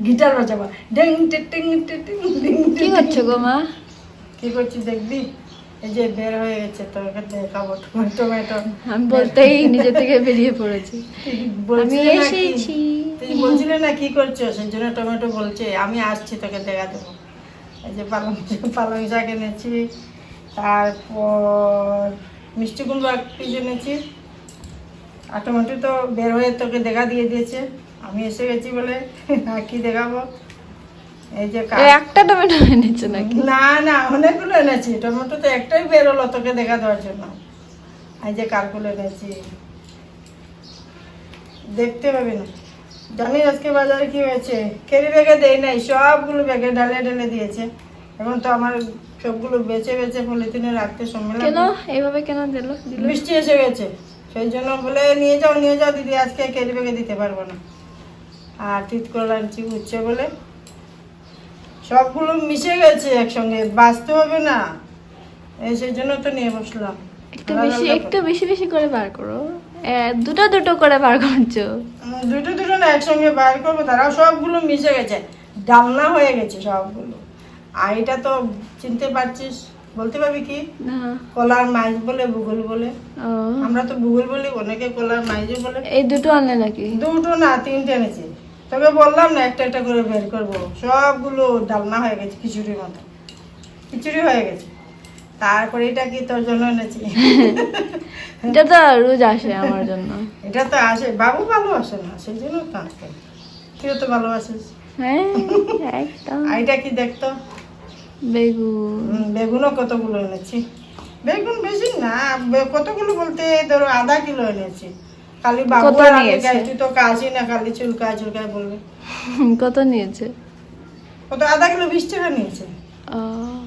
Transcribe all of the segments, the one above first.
Guitar বাজাবা ding টিং টিং ding. কি করছো গো মা? কি করছি দেখবি? এই যে বের হয়ে গেছে, তোকে দেখাবো টমেটো। আমি বলতেই নিজে থেকে বেরিয়ে পড়েছি। আমি এসেছি। তুই বলছিলে না কি করছো, সেই জন্য টমেটো বলছে আমি আসছি তোকে দেখা দেবো। এই যে পালং শাক এনেছি, তারপর মিষ্টি কুমড়ো এক পিস এনেছি, আর টমেটো তো বের হয়ে তোকে দেখা দিয়ে দিয়েছে। আমি এসে গেছি বলে আর কি দেখাবো। এই যে একটা টমেটো এনেছো নাকি? না না, অনেকগুলো এনেছি। টমেটো তো একটাই বের হলো তোকে দেখা দেওয়ার জন্য। এই যে কালগুলো এনেছি, দেখতে পাবি না। জানি আজকে বাজারে কি হয়েছে, ক্যারি ব্যাগে দেই নাই, সবগুলো ব্যাগে ঢালে ঢেলে দিয়েছে। এখন তো আমার সবগুলো বেছে বেছে পলিথিনে রাখতে সময় কেন লাগবে। এইভাবে কেন দিল? বৃষ্টি এসে গেছে, সেই জন্য বলে নিয়ে যাও দিদি, আজকে ক্যারি ব্যাগে দিতে পারবো না। আর তিত করে আনছি উচ্ছে বলে, সবগুলো মিশে গেছে একসঙ্গে, বাঁচতে হবে না, সেই জন্য তো নিয়ে বসলাম। একটু বেশি বেশি করে বার করো। দুটো করে বার করছো। দুটো না, একসঙ্গে বার করবো, তারাও সবগুলো মিশে গেছে, ডালনা হয়ে গেছে সবগুলো। আর এটা তো চিনতে পারছিস, বলতে পারবি কি? না। কলার মাইজ বলে, ভূগোল বলে। ও, আমরা তো ভূগোল বলি, অনেকে কলার মাইজও বলে। এই দুটো আনলে নাকি? দুটো না, তিনটে এনেছি। তবে বললাম না একটা একটা করে বের করবো, সবগুলো ডালনা হয়ে গেছে, খিচুড়ির মতো খিচুড়ি হয়ে গেছে। তারপরে এটা কি তোর জন্য এনেছি। এটা তো রোজ আসে আমার জন্য। এটা তো আসে, বাবু ভালোবাসে না, সেই জন্য তো আসে। তুইও তো ভালোবাসিস। হ্যাঁ একদম। আর এটা কি দেখতো? বেগুন। বেগুনও কতগুলো এনেছি। বেগুন বেশি না, কতগুলো বলতে ধরো আধা কিলো এনেছি। খালি বাবু কত আর আমি নিয়েছে? খাই, তুই তো কাশি না, খালি চুলকায় চুলকায় বলবে। কত নিয়েছে? কত? আধা কিলো 20 টাকা নিয়েছে। ও,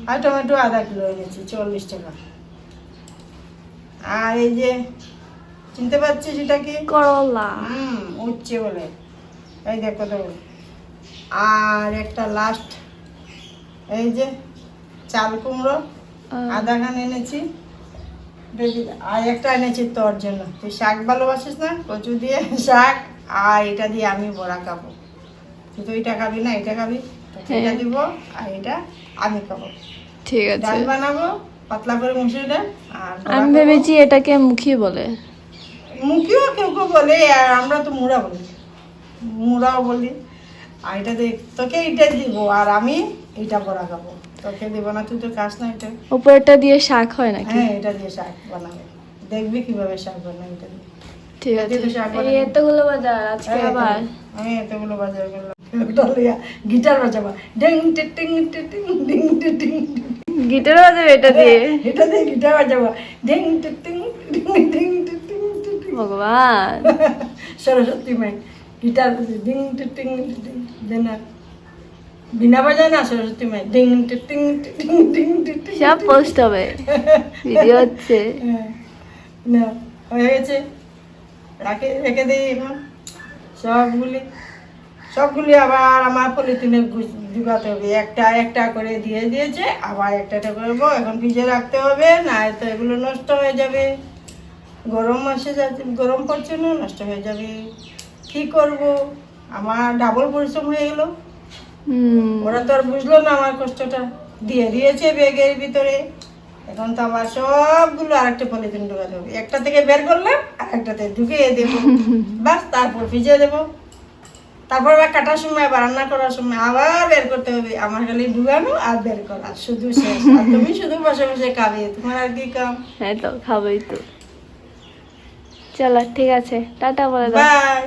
আর টমেটো আধা কিলো এনেছি 40 টাকা। আর এই যে চিনতে পারছিস এটা কি? করলা। উচ্ছে বলে, এই দেখো তো। আর একটা লাস্ট, এই যে চাল কুমড়ো আধা খান এনেছি। আর একটা এনেছি তোর জন্য, তুই শাক ভালোবাসিস না, কচু দিয়ে শাক। আর এটা দিয়ে আমি বড়া খাবো, তুই তো এটা খাবি না, এটা খাবি, এটা দিব। আর এটা আমি খাবো। ঠিক আছে। ডাল বানাবো পাতলা করে মুসুর ডাল। আর আমি ভেবেছি এটাকে মুখী বলে। মুখিও কেউ কেউ বলে, আর আমরা তো মুড়া বলি, মুড়াও বলি। আর এটা তোকে এটা দিব, আর আমি এটা বড়া খাবো, তোকে দিব না, তুই তো খাস না এটা। উপরটা দিয়ে শাক হয় নাকি? হ্যাঁ, এটা দিয়ে শাক বানাবে, দেখবি কিভাবে শাক বানাবে এটা দিয়ে। ঠিক আছে। এটা দিয়ে শাক এই বানাবে। এতগুলো বাজার আজকে আবার। আমি এতগুলো বাজার করলাম। গিটার বাজাবা ডিং টিং টিং ডিং টিং। গিটার বাজাবে এটা দিয়ে? এটা দিয়ে গিটার বাজাবা ডিং টিং ডিং ডিং টিং। ভগবান। সরস্বতী মাই গিটার ডিং টিং দেন, বিনা বাজায় না সরস্বতী মাই ডিং টিং টিং ডিং টিং। সব পোস্ট হবে, ভিডিও হচ্ছে। না, হয়ে গেছে, রেখে দিই এখন। সবগুলি আবার আমার পলিথিনে ঢুকাতে হবে, একটা একটা করে দিয়ে দিয়েছে, আবার একটা একটা করবো। এখন ভিজে রাখতে হবে, না তো এগুলো নষ্ট হয়ে যাবে। গরম মাসে যাচ্ছে, গরম পড়ছে না, নষ্ট হয়ে যাবে। কি করব, আমার ডাবল পরিশ্রম হয়ে গেল। ওরা তো আর বুঝলো না আমার কষ্টটা, দিয়ে দিয়েছে ব্যাগের ভিতরে। এখন তো আবার সবগুলো আরেকটা পলিথিন ঢুকাতে হবে, একটা থেকে বের করলাম আর একটাতে ঢুকিয়ে দেবো, বাস। তারপর ভিজিয়ে দেবো, তারপর আবার কাটার সময়, আবার রান্না করার সময় আবার বের করতে হবে। আমার খালি ঢুকানো আর বের করা, শুধু শেষ। আর তুমি শুধু বসে বসে খাবে, তোমার আর কি কাম? হ্যাঁ তো খাবোই তো। চলো ঠিক আছে, টাটা বলে দাও। বাই।